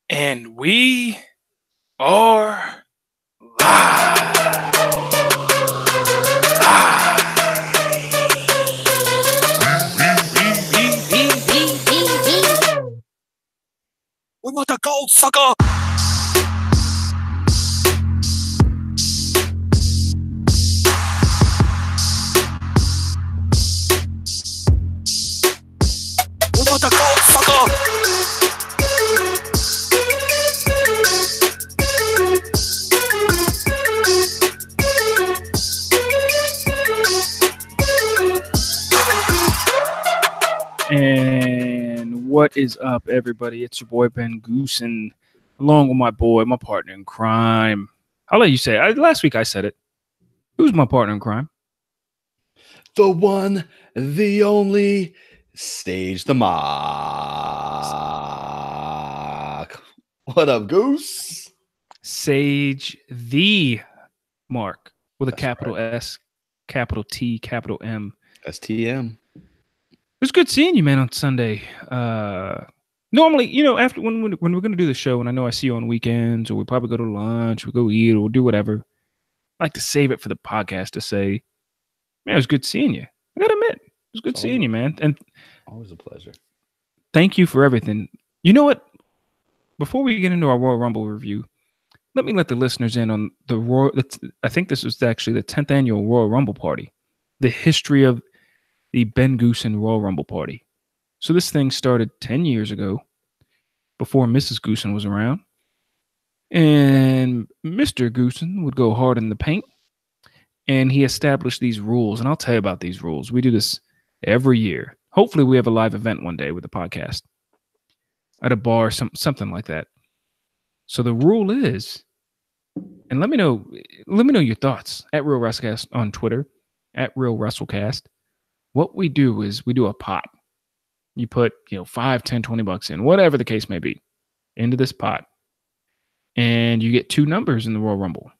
And we are live. We want the gold, sucker. We want the gold, sucker. And what is up, everybody? It's your boy Ben Goose, and along with my boy, my partner in crime. I'll let you say it. Last week I said it. Who's my partner in crime? The one, the only, Stage the Mock. What up, Goose? Sage the Mark with a That's capital right. S, capital T, capital M. STM. It was good seeing you, man, on Sunday. Normally, after when we're going to do the show, and I know I see you on weekends, or we probably go to lunch, we go eat, or we'll do whatever. I like to save it for the podcast to say, man, it was good seeing you. I got to admit, it was good seeing you, man. And always a pleasure. Thank you for everything. You know what? Before we get into our Royal Rumble review, let me let the listeners in on the Royal. I think this was actually the 10th annual Royal Rumble party, the history of the Ben Goose and Royal Rumble party. So this thing started 10 years ago, before Mrs. Goosen was around. And Mr. Goosen would go hard in the paint. And he established these rules. And I'll tell you about these rules. We do this every year. Hopefully we have a live event one day with the podcast. At a bar, something like that. So the rule is, and let me know your thoughts at Real WrestleCast on Twitter, at Real WrestleCast. What we do is we do a pot. You put, $5, $10, $20 in, whatever the case may be, into this pot. And you get two numbers in the Royal Rumble.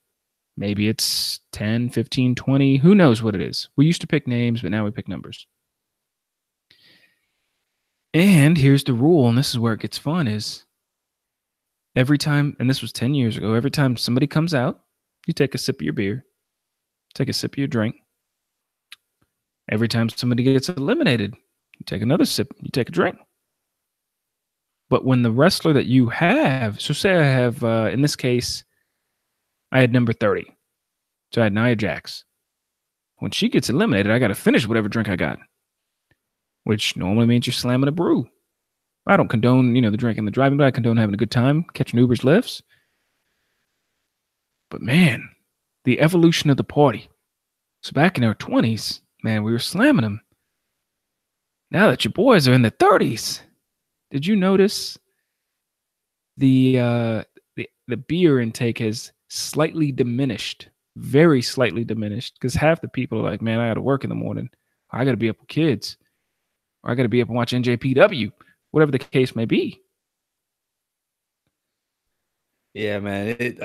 Maybe it's 10, 15, 20. Who knows what it is? We used to pick names, but now we pick numbers. And here's the rule, and this is where it gets fun, is every time, and this was 10 years ago, every time somebody comes out, you take a sip of your beer, take a sip of your drink. Every time somebody gets eliminated, you take another sip, you take a drink. But when the wrestler that you have, so say I have, in this case, I had number 30. So I had Nia Jax. When she gets eliminated, I got to finish whatever drink I got, which normally means you're slamming a brew. I don't condone, the drinking and the driving, but I condone having a good time, catching Ubers, Lyfts. But man, the evolution of the party. So back in our 20s, man, we were slamming them. Now that your boys are in their 30s, did you notice the beer intake has slightly diminished, very slightly diminished, because half the people are like, man, I got to work in the morning. I got to be up with kids. Or I got to be up and watch NJPW, whatever the case may be. Yeah, man.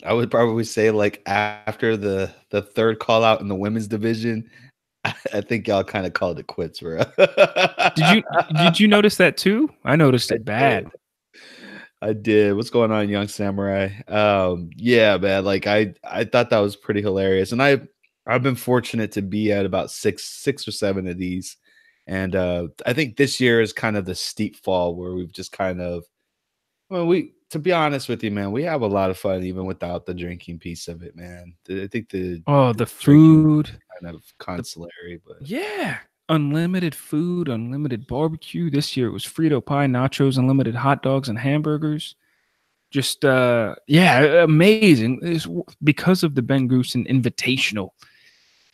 I would probably say, like, after the third call out in the women's division, I think y'all kind of called it quits, bro. Did you notice that too? I noticed it bad. I did. What's going on, Young Samurai? Yeah, man. Like I thought that was pretty hilarious, and I've been fortunate to be at about six or seven of these, and I think this year is kind of the steep fall where we've just kind of, to be honest with you, man, we have a lot of fun even without the drinking piece of it, man. I think the food kind of consolatory, but yeah, unlimited food, unlimited barbecue. This year it was Frito pie, nachos, unlimited hot dogs and hamburgers. Just amazing. It's because of the Ben Goosen Invitational.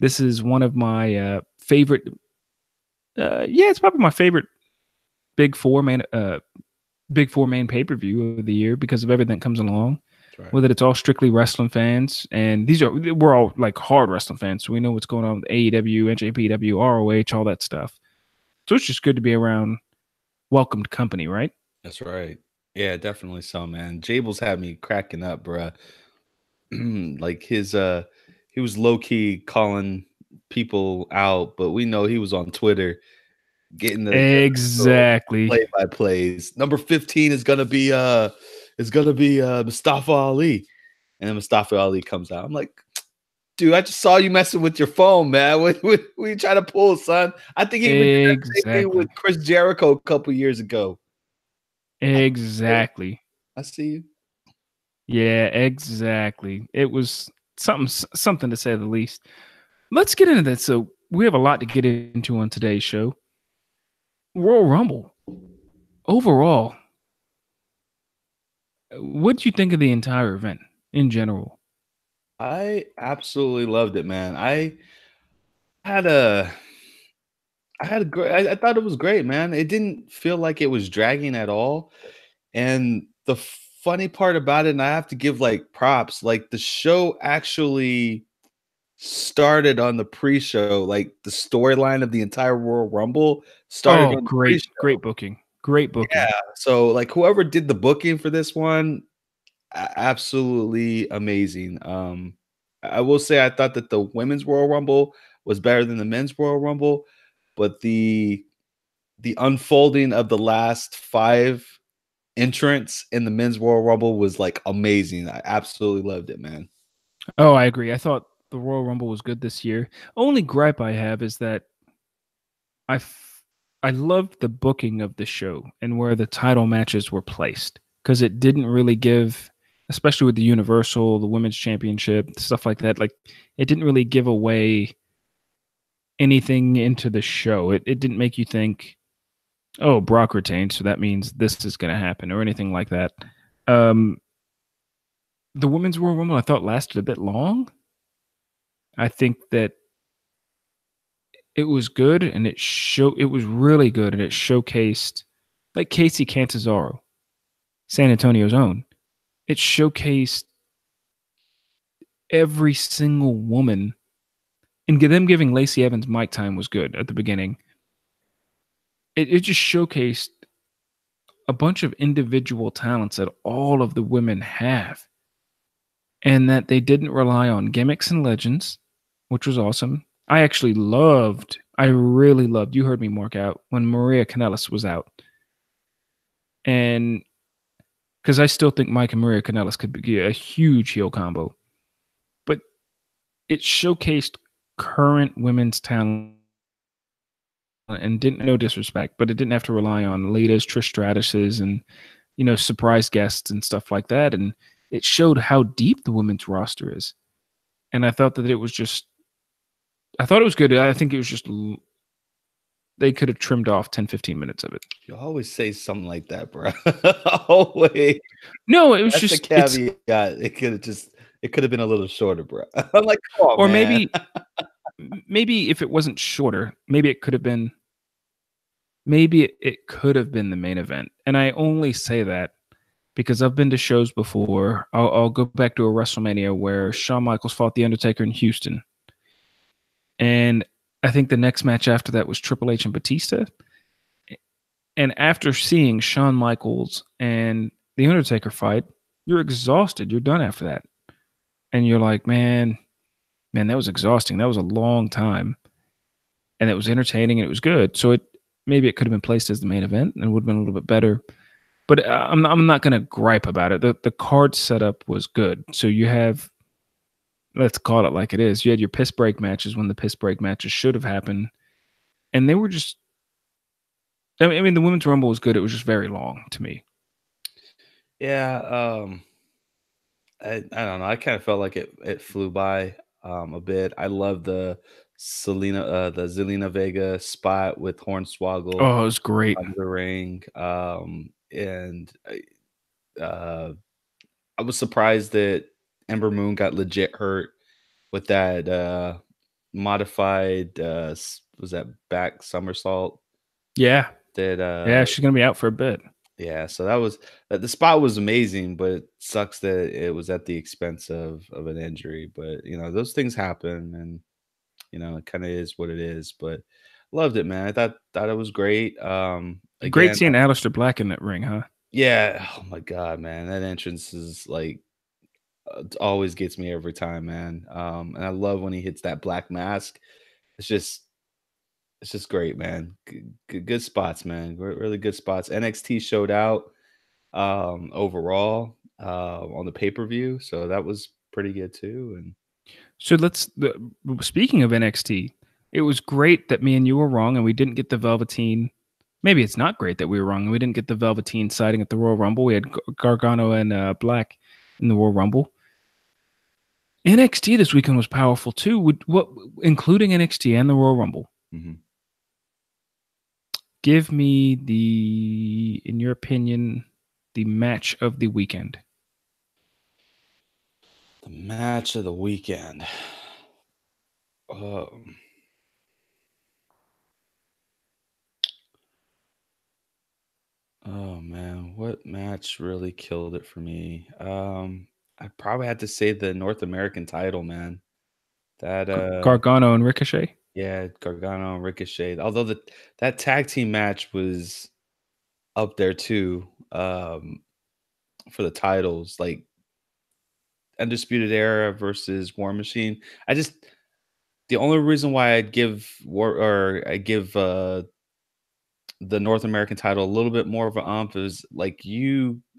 This is one of my favorite. It's probably my favorite Big Four main pay-per-view of the year because of everything that comes along. Right. Whether it's all strictly wrestling fans, and we're all like hard wrestling fans, so we know what's going on with AEW, NJPW, ROH, all that stuff. So it's just good to be around welcomed company, right? That's right. Yeah, definitely so, man. Jables had me cracking up, bruh. Like he was low-key calling people out, but we know he was on Twitter getting the exactly play-by-plays. Number 15 is gonna be it's gonna be Mustafa Ali, and then Mustafa Ali comes out. I'm like, dude, I just saw you messing with your phone, man. What you trying to pull, son? I think he even did that same thing Exactly. with Chris Jericho a couple years ago. Exactly. I see you. Yeah, exactly. It was something to say the least. Let's get into that. So we have a lot to get into on today's show. Royal Rumble. Overall, what do you think of the entire event in general? I absolutely loved it, man. had a I had a great. I thought it was great, man. It didn't feel like it was dragging at all. And the funny part about it, and I have to give like props, like the show actually started on the pre-show, like the storyline of the entire Royal Rumble started Oh, on the great, pre-show. great booking. Great Yeah. booking. So like whoever did the booking for this one, absolutely amazing. I will say I thought that the women's Royal Rumble was better than the men's Royal Rumble, but the unfolding of the last 5 entrants in the men's Royal Rumble was like amazing. I absolutely loved it, man. Oh, I agree. I thought the Royal Rumble was good this year. Only gripe I have is that I f- I loved the booking of the show and where the title matches were placed because it didn't really give, especially with the Universal, the Women's Championship, stuff like that. Like it didn't really give away anything into the show. It didn't make you think, oh, Brock retained, so that means this is going to happen or anything like that. Um, the Women's Royal Rumble I thought lasted a bit long. I think that it was good and it was really good and it showcased like Casey Cantazzaro, San Antonio's own. It showcased every single woman and them giving Lacey Evans mic time was good at the beginning. It just showcased a bunch of individual talents that all of the women have and that they didn't rely on gimmicks and legends, which was awesome. I really loved, you heard me mark out when Maria Kanellis was out. And because I still think Mike and Maria Kanellis could be a huge heel combo, but it showcased current women's talent and didn't no disrespect, but it didn't have to rely on Lita's, Trish Stratus's, and surprise guests and stuff like that. And it showed how deep the women's roster is. And I thought that I thought it was good. I think it was just they could have trimmed off 10, 15 minutes of it. You always say something like that, bro. Always. No, it was That's the just it's caveat. It could have been a little shorter, bro. I'm like, come on, or man. maybe if it wasn't shorter, it could have been the main event. And I only say that because I've been to shows before. I'll go back to a WrestleMania where Shawn Michaels fought The Undertaker in Houston. And I think the next match after that was Triple H and Batista. And after seeing Shawn Michaels and The Undertaker fight, you're exhausted. You're done after that. And you're like, man, that was exhausting. That was a long time. And it was entertaining and it was good. So maybe it could have been placed as the main event and would have been a little bit better. But I'm not going to gripe about it. The card setup was good. So you have, let's call it like it is. You had your piss break matches when the piss break matches should have happened. And they were just, I mean, the Women's Rumble was good. It was just very long to me. Yeah, I don't know. I kind of felt like it flew by a bit. I love the Zelina Vega spot with Hornswoggle Oh, it was great. under the ring. And I was surprised that Ember Moon got legit hurt with that modified was that back somersault Yeah. that Yeah, she's going to be out for a bit. yeah, so that was the spot was amazing, but it sucks that it was at the expense of an injury. But those things happen, and it kind of is what it is. But loved it, man. I thought it was great. Great Again, seeing Aleister Black in that ring, huh? yeah. Oh my god, man, that entrance is like it always gets me every time, man. And I love when he hits that black mask. It's just it's just great, man. Good spots, man. Really good spots. NXT showed out. overall on the pay-per-view. So that was pretty good too. And So speaking of NXT, it was great that me and you were wrong and we didn't get the Velveteen. Maybe it's not great that we were wrong and we didn't get the Velveteen sighting at the Royal Rumble. We had Gargano and Black in the Royal Rumble. NXT this weekend was powerful too. Including NXT and the Royal Rumble. mm-hmm. Give me in your opinion, the match of the weekend. The match of the weekend. Oh man, what match really killed it for me? I probably had to say the North American title, man. That Gargano and Ricochet. Yeah, Gargano and Ricochet. Although that tag team match was up there too, for the titles, like Undisputed Era versus War Machine. The only reason why I'd give the North American title a little bit more of an ump is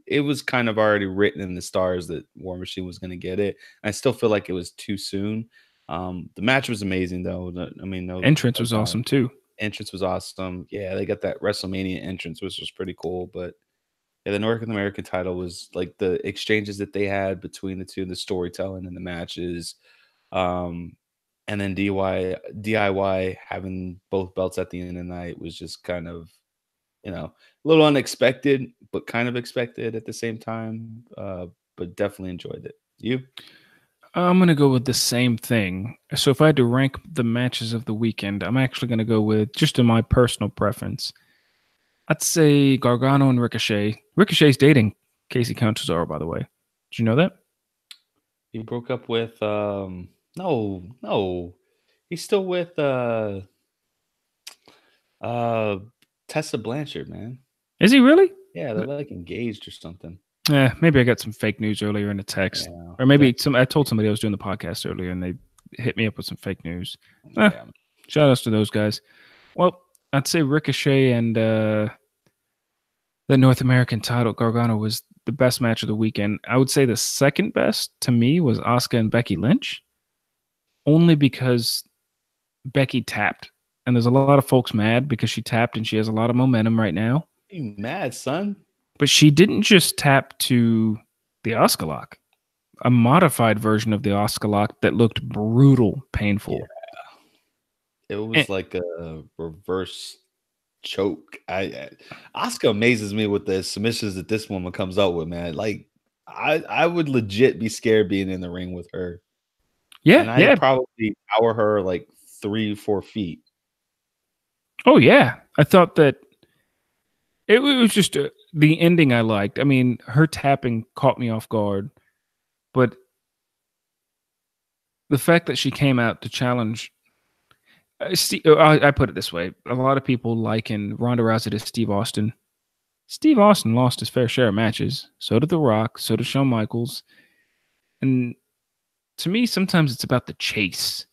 it was kind of already written in the stars that War Machine was going to get it. I still feel like it was too soon. The match was amazing though. I mean, entrance was awesome too. Entrance was awesome. Yeah, they got that WrestleMania entrance, which was pretty cool. But yeah, the North American title was like the exchanges that they had between the two, the storytelling and the matches. And then DIY having both belts at the end of the night was just kind of, a little unexpected, but kind of expected at the same time. But definitely enjoyed it. You? I'm going to go with the same thing. So if I had to rank the matches of the weekend, I'm actually going to go with, just in my personal preference, I'd say Gargano and Ricochet. Ricochet's dating Casey Catanzaro, by the way. Did you know that? He broke up with no. He's still with Tessa Blanchard, man. Is he really? Yeah, they're like engaged or something. Yeah, maybe I got some fake news earlier in a text. Yeah, or maybe I told somebody I was doing the podcast earlier and they hit me up with some fake news. Yeah. Shout outs to those guys. Well, I'd say Ricochet and the North American title, Gargano, was the best match of the weekend. I would say the second best to me was Asuka and Becky Lynch, only because Becky tapped. And there's a lot of folks mad because she tapped and she has a lot of momentum right now. You mad, son? But she didn't just tap to the Asuka lock, a modified version of the Asuka lock that looked brutal, painful. Yeah. It was like a reverse choke. Asuka amazes me with the submissions that this woman comes up with, man. Like I would legit be scared being in the ring with her. Yeah, and I'd probably power her like 3-4 feet. Oh yeah, I thought that it was just the ending I liked. I mean, her tapping caught me off guard, but the fact that she came out to challenge. I put it this way: a lot of people liken Ronda Rousey to Steve Austin. Steve Austin lost his fair share of matches. So did The Rock. So did Shawn Michaels. And to me, sometimes it's about the chase,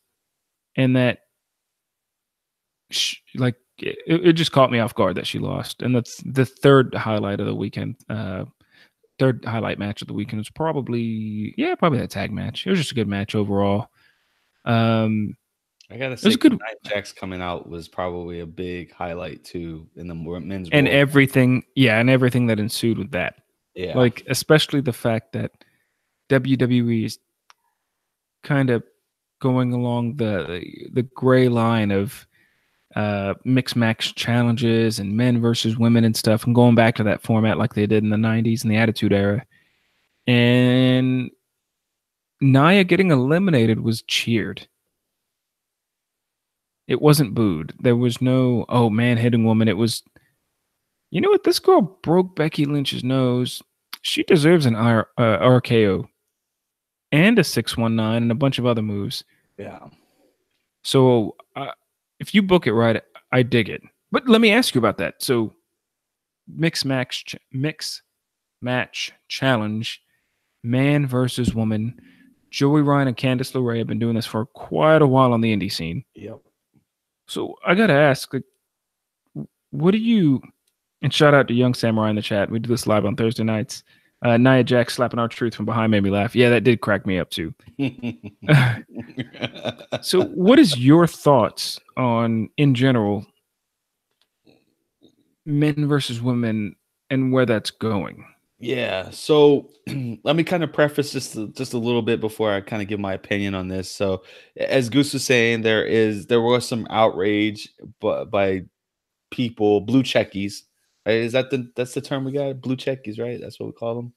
and that, it just caught me off guard that she lost. And that's the third highlight of the weekend. Third highlight match of the weekend was probably that tag match. It was just a good match overall. I gotta say, Nia Jax coming out was probably a big highlight too in the men's and world. Everything that ensued with that. Yeah, like especially the fact that WWE is kind of going along the gray line of mixed match challenges and men versus women and stuff, and going back to that format like they did in the 90s and the Attitude Era. And Nia getting eliminated was cheered. It wasn't booed. There was no, oh, man hitting woman. It was, you know what? This girl broke Becky Lynch's nose. She deserves an RKO and a 619 and a bunch of other moves. Yeah. So if you book it right, I dig it. But let me ask you about that. So mix match challenge, man versus woman. Joey Ryan and Candice LeRae have been doing this for quite a while on the indie scene. Yep. So I got to ask, what do you And shout out to Young Samurai in the chat. We do this live on Thursday nights. Nia Jax slapping our truth from behind made me laugh. Yeah, that did crack me up too. So, what is your thoughts on, in general, men versus women and where that's going? Yeah. So let me kind of preface just a little bit before I kind of give my opinion on this. So as Goose was saying, there was some outrage by people, blue checkies. Right? That's the term we got? Blue checkies, right? That's what we call them.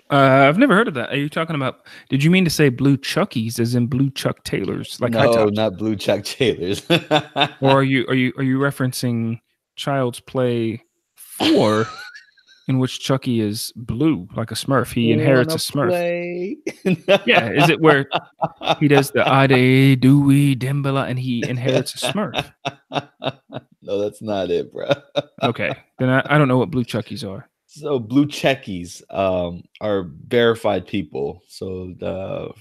I've never heard of that. Are you talking about? Did you mean to say blue Chuckies, as in blue Chuck Taylors, like high No, tops, not blue Chuck Taylors. or are you referencing Child's Play 4, in which Chucky is blue, like a Smurf? He inherits a Wanna Smurf. play? Yeah, is it where he does the Ade Dewey Dembala and he inherits a Smurf? No, that's not it, bro. Okay, then I don't know what blue Chuckies are. So blue checkies are verified people. So the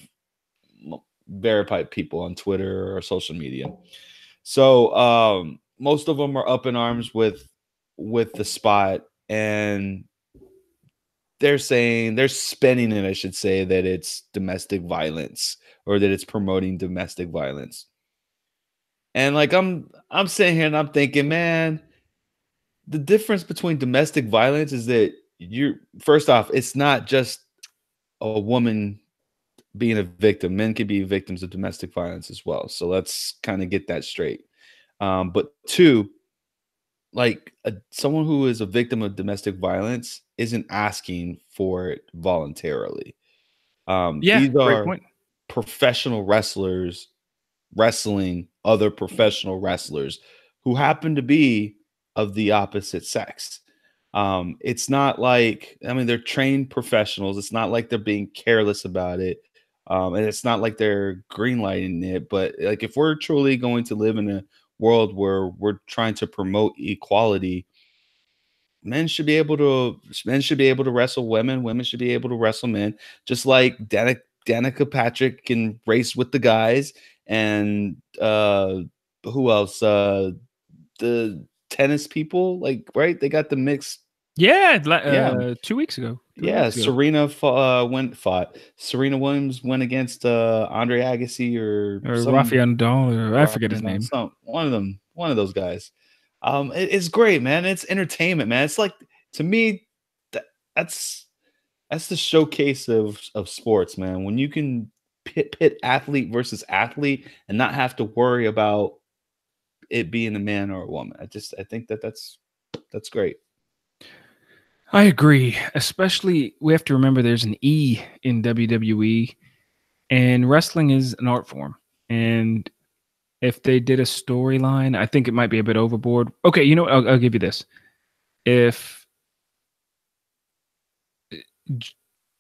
verified people on Twitter or social media. So most of them are up in arms with the spot, and they're spinning it, I should say, that it's domestic violence or that it's promoting domestic violence. And like I'm sitting here and I'm thinking, man, the difference between domestic violence is that you're first off, it's not just a woman being a victim. Men can be victims of domestic violence as well. So let's kind of get that straight. But two, like someone who is a victim of domestic violence isn't asking for it voluntarily. Yeah, These great are point. professional wrestlers wrestling other professional wrestlers who happen to be of the opposite sex. It's not like, I mean, they're trained professionals. It's not like they're being careless about it. And it's not like they're greenlighting it. But like, if we're truly going to live in a world where we're trying to promote equality, men should be able to wrestle women. Women should be able to wrestle men, just like Danica Patrick can race with the guys, and who else? The tennis people, like, right? They got the mixed. Yeah, Yeah, 2 weeks ago, 3 yeah. weeks ago, Serena Williams went against Andre Agassi or or some Rafael Nadal, or I forget his Rafael, name. one of those guys. It's great, man. It's entertainment, man. It's like, to me, that, that's that's the showcase of sports, man. When you can pit athlete versus athlete and not have to worry about it being a man or a woman. I think that's great. I agree. Especially, we have to remember there's an E in WWE, and wrestling is an art form. And if they did a storyline, I think it might be a bit overboard. Okay, you know what? I'll give you this. If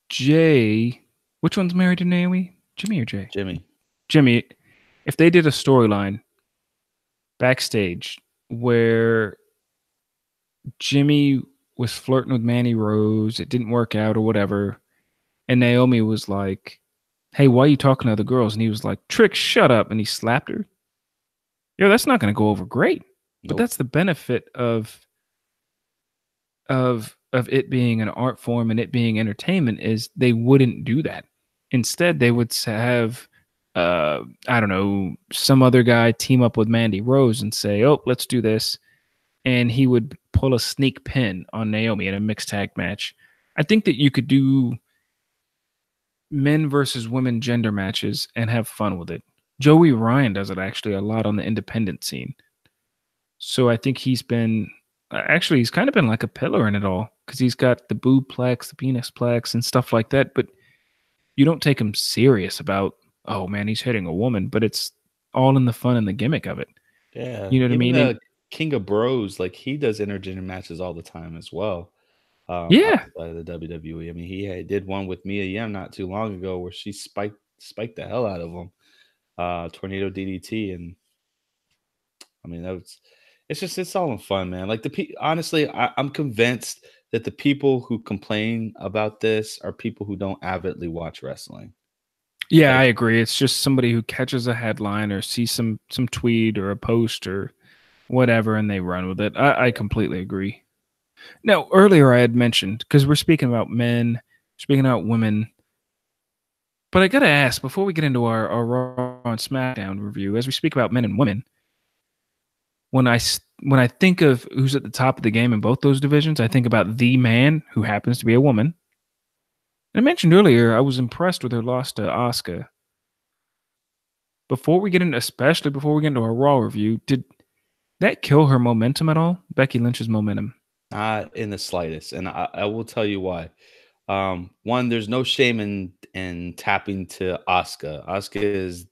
Jay, which one's married to Naomi? Jimmy or Jay? Jimmy. If they did a storyline backstage where Jimmy was flirting with Mandy Rose, it didn't work out or whatever, and Naomi was like, "Hey, why are you talking to other girls?" And he was like, "Trick, shut up," and he slapped her. Yo, that's not going to go over great. But Nope. that's the benefit of it being an art form and it being entertainment, is they wouldn't do that. Instead, they would have I don't know, some other guy team up with Mandy Rose and say, "Oh, let's do this," and he would pull a sneak pin on Naomi in a mixed tag match. I think that you could do men versus women gender matches and have fun with it. Joey Ryan does it actually a lot on the independent scene. So I think he's kind of been like a pillar in it all, because he's got the boobplex, the penisplex, and stuff like that. But you don't take him serious about, oh man, he's hitting a woman, but it's all in the fun and the gimmick of it. Yeah, You know what I even mean? And the King of Bros, like, he does intergender matches all the time as well. yeah, Outside of the WWE, I mean, did one with Mia Yim not too long ago where she spiked the hell out of him, tornado DDT, and I mean, it's all in fun, man. Like, honestly, I'm convinced that the people who complain about this are people who don't avidly watch wrestling. yeah, Like, I agree. It's just somebody who catches a headline or sees some tweet or a post or whatever, and they run with it. I completely agree. Now, earlier I had mentioned, because we're speaking about men, speaking about women, but I got to ask, before we get into our Raw and SmackDown review, as we speak about men and women, when I think of who's at the top of the game in both those divisions, I think about the man, who happens to be a woman. And I mentioned earlier, I was impressed with her loss to Asuka. Especially before we get into our Raw review, did that kill her momentum at all? Becky Lynch's momentum? Not in the slightest, and I will tell you why. One, there's no shame in tapping to Asuka. Asuka is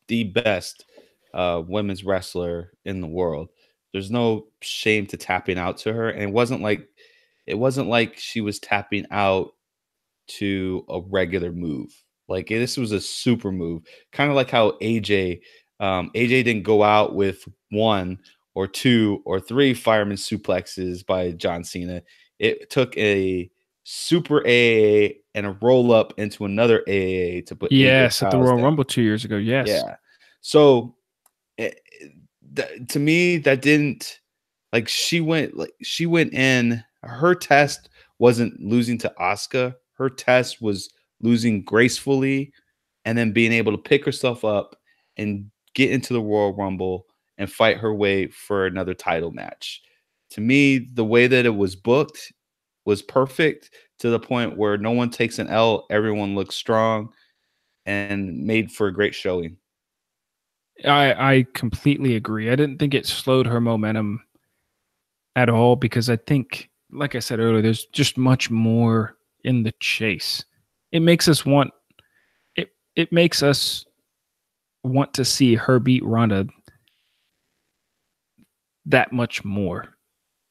the best women's wrestler in the world. There's no shame to tapping out to her, and it wasn't like she was tapping out to a regular move. Like this was a super move, kind of like how AJ didn't go out with one or two or three fireman suplexes by John Cena. It took a super AA and a roll up into another AA to put AJ Yes, at the Styles Royal down. Rumble 2 years ago. Yes. Yeah. So eh, to me, that didn't she went in. Her test wasn't losing to Asuka. Her test was losing gracefully and then being able to pick herself up and get into the Royal Rumble and fight her way for another title match. To me, the way that it was booked was perfect, to the point where no one takes an L, everyone looks strong, and made for a great showing. I completely agree. I didn't think it slowed her momentum at all, because I think, like I said earlier, there's just much more in the chase. It makes us want it makes us want to see her beat Ronda that much more.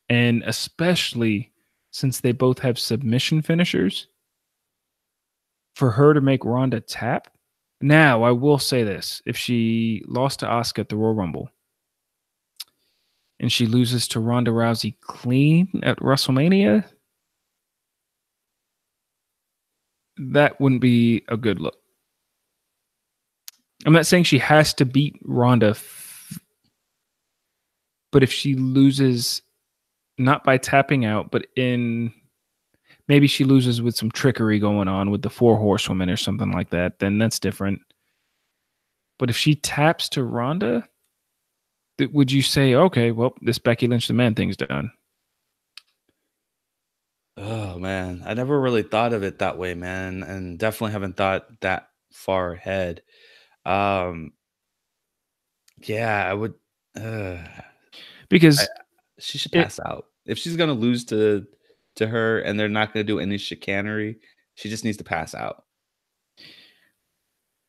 And especially since they both have submission finishers, for her to make Ronda tap. Now, I will say this. If she lost to Asuka at the Royal Rumble and she loses to Ronda Rousey clean at WrestleMania, that wouldn't be a good look. I'm not saying she has to beat Ronda, but if she loses not by tapping out, but maybe she loses with some trickery going on with the Four Horsewomen or something like that, then that's different. But if she taps to Ronda, would you say, okay, well, this Becky Lynch the Man thing's done? Oh man, I never really thought of it that way, man, and definitely haven't thought that far ahead. Um, yeah, I would. Uh, I, Because she should it, pass out if she's gonna lose to her, and they're not gonna do any chicanery. She just needs to pass out.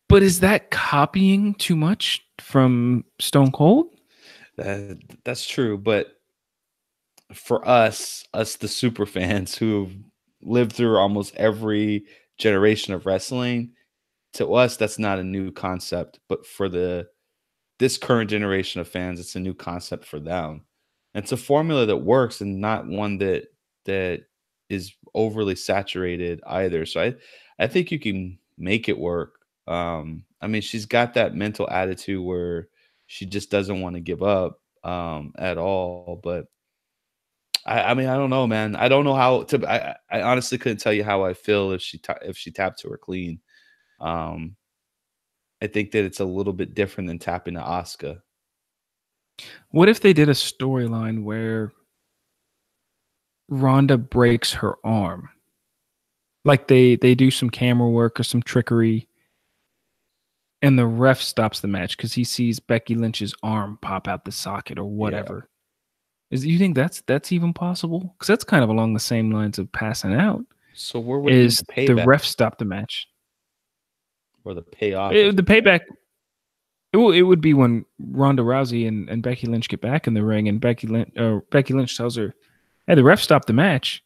but is that copying too much from Stone Cold? That's true, but for us the super fans who've lived through almost every generation of wrestling, to us that's not a new concept. But for this current generation of fans, it's a new concept for them. It's a formula that works and not one that is overly saturated either. So I think you can make it work. I mean, she's got that mental attitude where she just doesn't want to give up at all. But I mean, I don't know, man. I don't know how to. I honestly couldn't tell you how I feel if if she tapped to her clean. Um, I think that it's a little bit different than tapping to Asuka. What if they did a storyline where Ronda breaks her arm? Like they do some camera work or some trickery, and the ref stops the match because he sees Becky Lynch's arm pop out the socket or Yeah. whatever. You think that's even possible? Because that's kind of along the same lines of passing out. So where would be Is the the payback ref stop the match? or the payoff? If The payback. It would be when Ronda Rousey and Becky Lynch get back in the ring, and Becky Lynch tells her, "Hey, the ref stopped the match.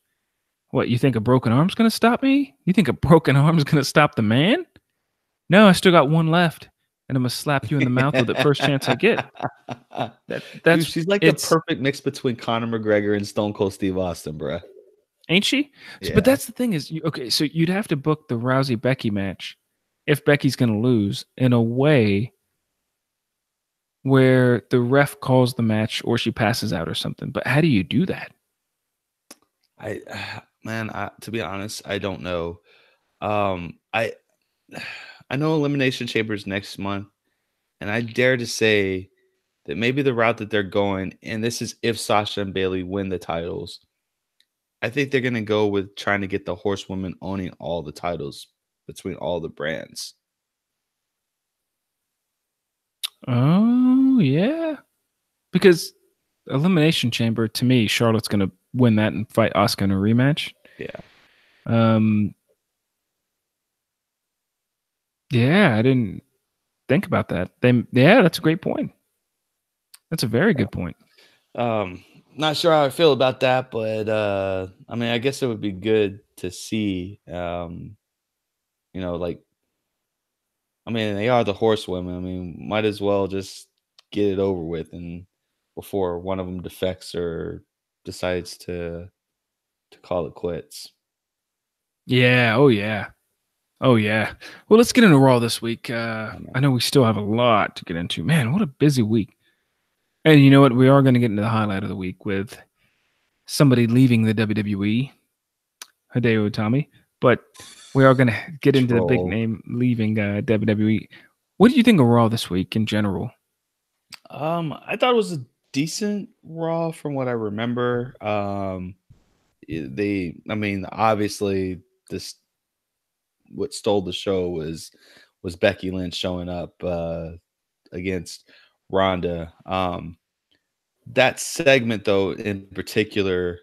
What, you think a broken arm's going to stop me? You think a broken arm's going to stop the man? No, I still got one left, and I'm going to slap you in the mouth with it first chance I get." Dude, That's she's like the it's perfect mix between Conor McGregor and Stone Cold Steve Austin, bruh. Ain't she? But Yeah. that's the thing is, okay, so you'd have to book the Rousey Becky match if Becky's going to lose in a way where the ref calls the match or she passes out or something. But how do you do that? I man, to be honest, I don't know. I I know Elimination Chamber's next month, and I dare to say that maybe the route that they're going, and this is if Sasha and Bailey win the titles, I think they're gonna go with trying to get the horsewoman owning all the titles between all the brands. Oh yeah, because Elimination Chamber, to me, Charlotte's gonna win that and fight Asuka in a rematch. Yeah. Yeah, I didn't think about that. Yeah, that's a great point. That's a very good point. Not sure how I feel about that, but I mean, I guess it would be good to see. Like, I mean, they are the horsewomen. I mean, might as well just get it over with, and before one of them defects or decides to call it quits. Yeah. Oh yeah. Oh yeah. Well, let's get into Raw this week. I know we still have a lot to get into. Man, what a busy week. And you know what? We are going to get into the highlight of the week with somebody leaving the WWE, Hideo Itami. But we are going to get into the big name leaving WWE. What do you think of Raw this week in general? I thought it was a decent Raw from what I remember. I mean, obviously, what stole the show was Becky Lynch showing up against Ronda. That segment, though, in particular,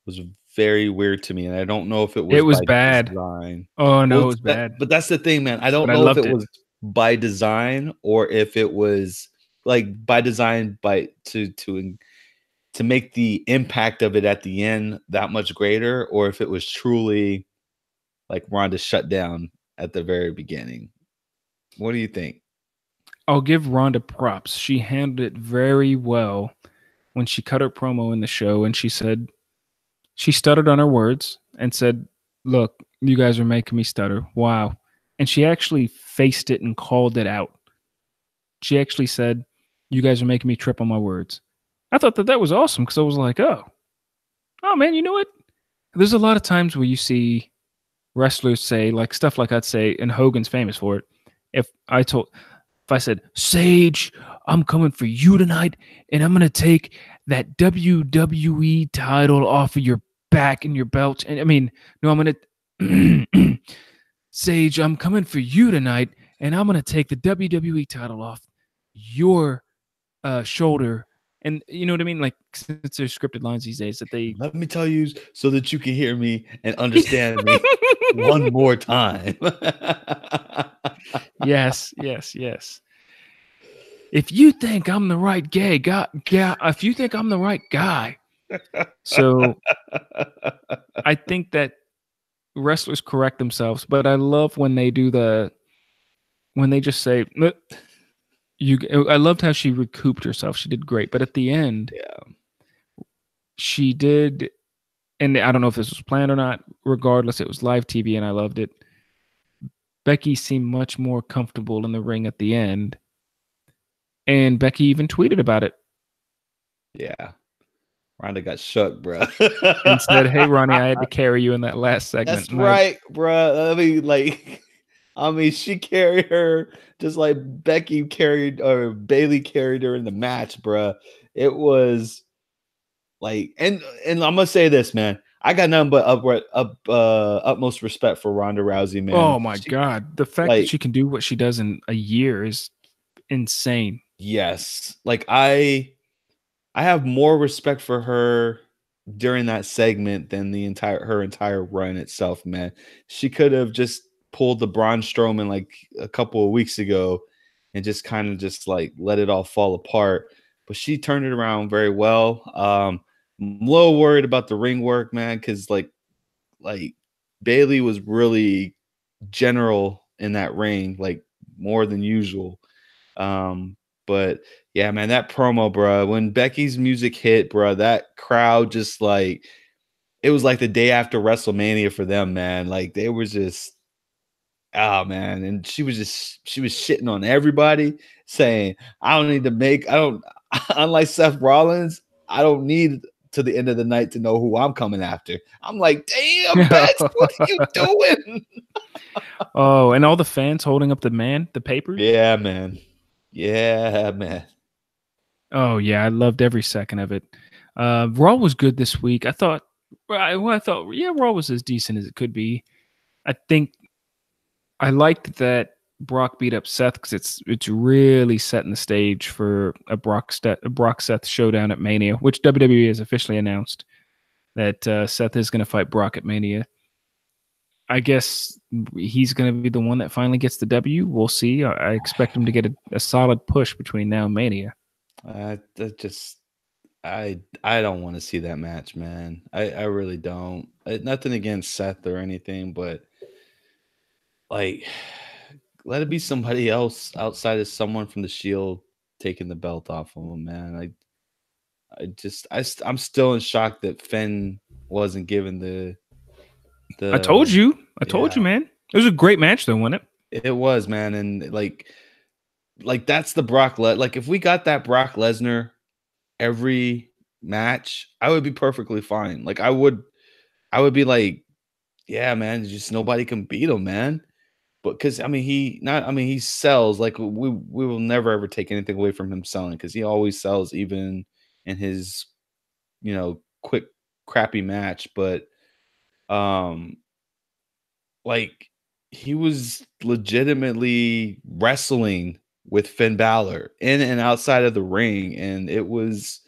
was very weird to me, and I don't know if it was by bad. design. Oh no, it was bad. But that's the thing, man. I don't know if it was by design or if it was like by design to make the impact of it at the end that much greater, or if it was truly like Ronda shut down at the very beginning. What do you think? I'll give Ronda props. She handled it very well when she cut her promo in the show, and she said she stuttered on her words and said, "Look, you guys are making me stutter. Wow." And she actually faced it and called it out. She actually said, "You guys are making me trip on my words." I thought that was awesome because I was like, oh man, you know what? There's a lot of times where you see wrestlers say like stuff like I'd say, and Hogan's famous for it. If I said, Sage, I'm coming for you tonight, and I'm gonna take that WWE title off of your back and your belt. And I mean, no, I'm gonna Sage, I'm coming for you tonight, and I'm gonna take the WWE title off your shoulder. And you know what I mean? Like, since there's scripted lines these days that they let me tell you so that you can hear me and understand me one more time. Yes. If you think I'm the right if you think I'm the right guy. So I think that wrestlers correct themselves, but I love when they do when they just say, I loved how she recouped herself. She did great. But at the end, she did, and I don't know if this was planned or not. Regardless, it was live TV and I loved it. Becky seemed much more comfortable in the ring at the end. And Becky even tweeted about it. Yeah. Ronda got shook, bro. And said, "Hey, Ronnie, I had to carry you in that last segment." That's right, bro. I mean, she carried her just like Becky carried or Bailey carried her in the match, bro. It was like, and I'm gonna say this, man. I got nothing but utmost respect for Ronda Rousey, man. Oh my God. The fact that she can do what she does in a year is insane. Yes. Like I have more respect for her during that segment than her entire run itself, man. She could have just pulled the Braun Strowman like a couple of weeks ago and just kind of just like let it all fall apart. But she turned it around very well. I'm a little worried about the ring work, man, because like Bailey was really general in that ring, like more than usual. But yeah, man, that promo, bro, when Becky's music hit, bro, that crowd just like, it was like the day after WrestleMania for them, man. Like they were just, oh man. And she was shitting on everybody, saying, unlike Seth Rollins, I don't need to the end of the night to know who I'm coming after. I'm like, damn, Bets, what are you doing? Oh, and all the fans holding up the papers. Yeah, man. Yeah, man. Oh yeah, I loved every second of it. Raw was good this week. I thought Raw was as decent as it could be. I think I liked that Brock beat up Seth because it's really setting the stage for a Brock Seth showdown at Mania, which WWE has officially announced that Seth is going to fight Brock at Mania. I guess he's going to be the one that finally gets the W. We'll see. I expect him to get a solid push between now and Mania. I don't want to see that match, man. I really don't. Nothing against Seth or anything, but like, let it be somebody else outside of someone from the Shield taking the belt off of him, man. I'm still in shock that Finn wasn't given the. I told you, man. It was a great match, though, wasn't it? It was, man, and like that's the Brock like if we got that Brock Lesnar every match, I would be perfectly fine. Like I would be like, yeah, man, just nobody can beat him, man. But because he sells. Like we will never ever take anything away from him selling, because he always sells, even in his quick crappy match. But like he was legitimately wrestling with Finn Balor in and outside of the ring, and it was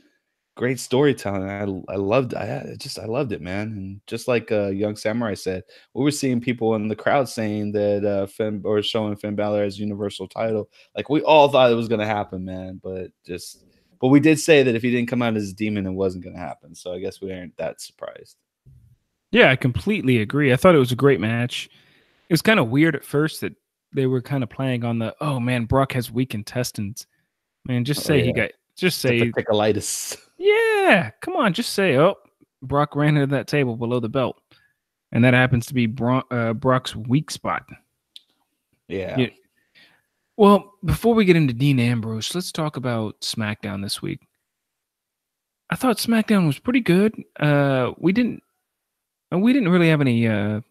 great storytelling. I loved it, man. And just like Young Samurai said, we were seeing people in the crowd saying that showing Finn Balor as Universal title. Like we all thought it was going to happen, man. But we did say that if he didn't come out as a demon, it wasn't going to happen. So I guess we aren't that surprised. Yeah, I completely agree. I thought it was a great match. It was kind of weird at first that they were kind of playing on the, oh man, Brock has weak intestines. Man, just say diverticulitis. Yeah, come on, just say, oh, Brock ran into that table below the belt, and that happens to be Brock's weak spot. Yeah. Well, before we get into Dean Ambrose, let's talk about SmackDown this week. I thought SmackDown was pretty good. We didn't really have any.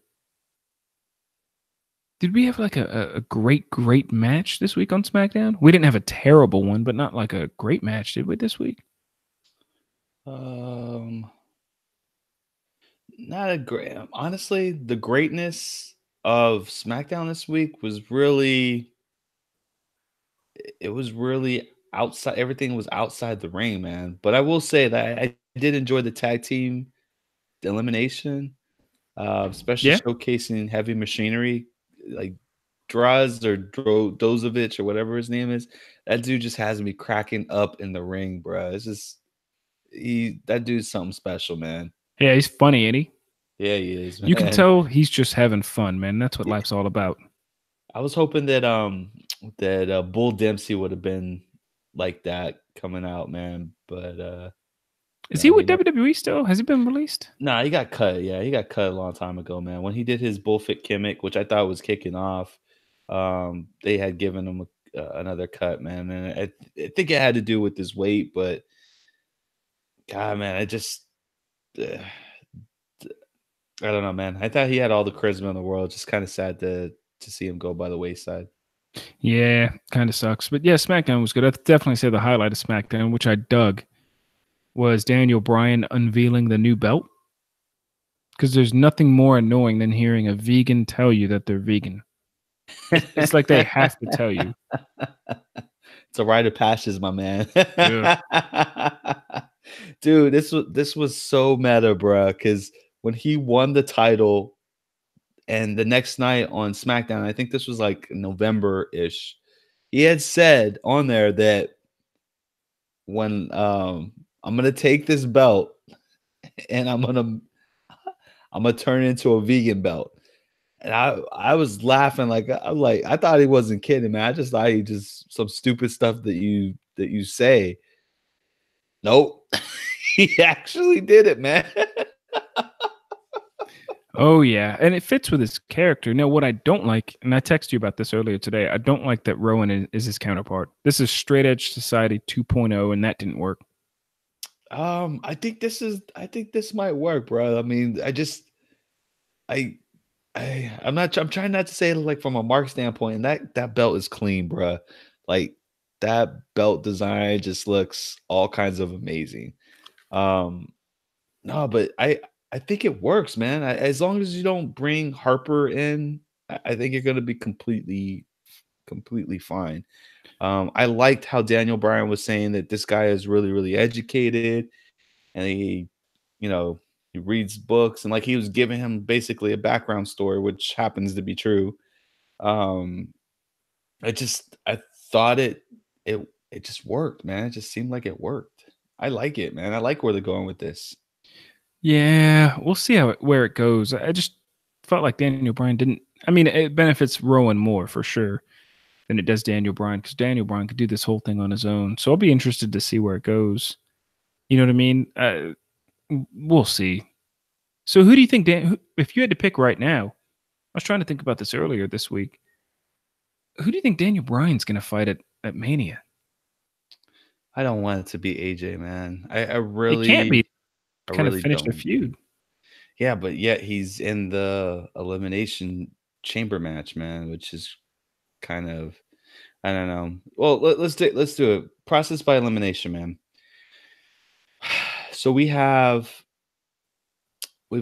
Did we have like a great match this week on SmackDown? We didn't have a terrible one, but not like a great match, did we, this week? Not a great. Honestly, the greatness of SmackDown this week was really. It was really outside. Everything was outside the ring, man. But I will say that I did enjoy the tag team elimination, especially showcasing Heavy Machinery, like Draz or Dozovich or whatever his name is. That dude just has me cracking up in the ring, bro. It's just that dude's something special, man. Yeah, he's funny, ain't he? Yeah, he is, man. You can tell he's just having fun, man. That's what life's all about. I was hoping that Bull Dempsey would have been like that coming out, man. But is he with WWE still? Has he been released? Nah, he got cut. Yeah, he got cut a long time ago, man. When he did his Bullfit Gimmick, which I thought was kicking off, they had given him another cut, man. And I think it had to do with his weight, but God, man, I don't know, man. I thought he had all the charisma in the world. Just kind of sad to see him go by the wayside. Yeah, kind of sucks. But yeah, SmackDown was good. I'd definitely say the highlight of SmackDown, which I dug, was Daniel Bryan unveiling the new belt. Because there's nothing more annoying than hearing a vegan tell you that they're vegan. It's like they have to tell you. It's a rite of passage, my man. Yeah. Dude, this was so meta, bro. Because when he won the title, and the next night on SmackDown, I think this was like November-ish, he had said on there that when I'm gonna take this belt and I'm gonna turn it into a vegan belt. And I was laughing I thought he wasn't kidding, man. I just thought he just some stupid stuff that you say. Nope. He actually did it, man. Oh, yeah. And it fits with his character. Now, what I don't like, and I texted you about this earlier today, I don't like that Rowan is his counterpart. This is Straight Edge Society 2.0, and that didn't work. I think this might work, bro. I mean, I I'm trying not to say it like from a mark standpoint, and that belt is clean, bro. Like that belt design just looks all kinds of amazing. Um, no, but I think it works, man. As long as you don't bring Harper in, I think you're gonna be completely fine. I liked how Daniel Bryan was saying that this guy is really, really educated, and you know, he reads books, and like he was giving him basically a background story, which happens to be true. Um, I thought it just worked, man. It just seemed like it worked. I like it, man. I like where they're going with this. Yeah, we'll see where it goes. I just felt like Daniel Bryan didn't. I mean, it benefits Rowan more for sure than it does Daniel Bryan because Daniel Bryan could do this whole thing on his own. So I'll be interested to see where it goes. You know what I mean? We'll see. So who do you think, if you had to pick right now? I was trying to think about this earlier this week. Who do you think Daniel Bryan's going to fight at Mania? I don't want it to be AJ, man. It can't be. I Kind of really finished a don't. feud. Yeah, but yet he's in the elimination chamber match, man, which is kind of I don't know. Well, let's do it. Process by elimination, man. So we've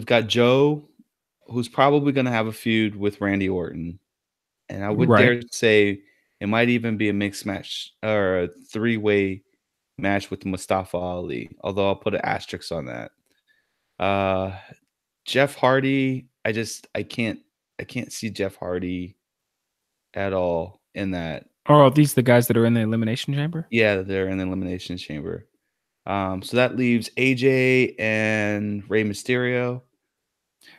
got Joe, who's probably going to have a feud with Randy Orton, and I would Right. dare say it might even be a mixed match or a three-way match with Mustafa Ali. Although I'll put an asterisk on that. Uh, Jeff Hardy, I can't see Jeff Hardy at all in that. Oh, are these the guys that are in the Elimination Chamber? Yeah, they're in the elimination chamber. So that leaves AJ and Rey Mysterio.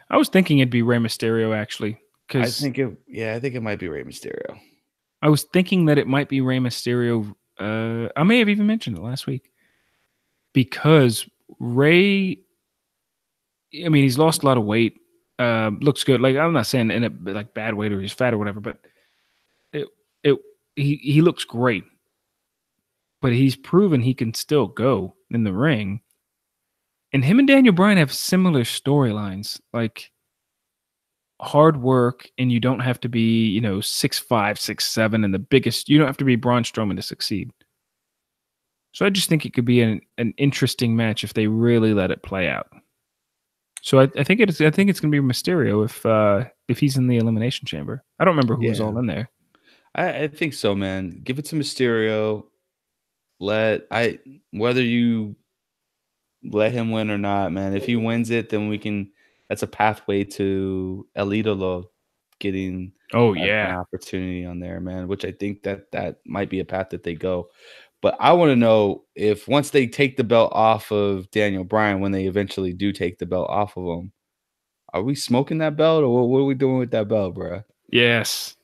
I was thinking it'd be Rey Mysterio actually, I because think it might be Rey Mysterio. I was thinking that it might be Rey Mysterio. I may have even mentioned it last week because Ray. I mean, he's lost a lot of weight. Looks good. Like I'm not saying in a like bad weight or he's fat or whatever, but it it he looks great. But he's proven he can still go in the ring. And him and Daniel Bryan have similar storylines, like hard work, and you don't have to be, 6'5", 6'7", and the biggest. You don't have to be Braun Strowman to succeed. So I just think it could be an interesting match if they really let it play out. So I think it's gonna be Mysterio if he's in the Elimination Chamber. I don't remember who was Yeah, all in there. I think so, man. Give it to Mysterio. Let I whether you let him win or not, man. If he wins it, then we can. That's a pathway to El Idolo getting Oh an yeah. opportunity on there, man. Which I think that might be a path that they go. But I want to know if once they take the belt off of Daniel Bryan, when they eventually do take the belt off of him, are we smoking that belt or what are we doing with that belt, bro? Yes.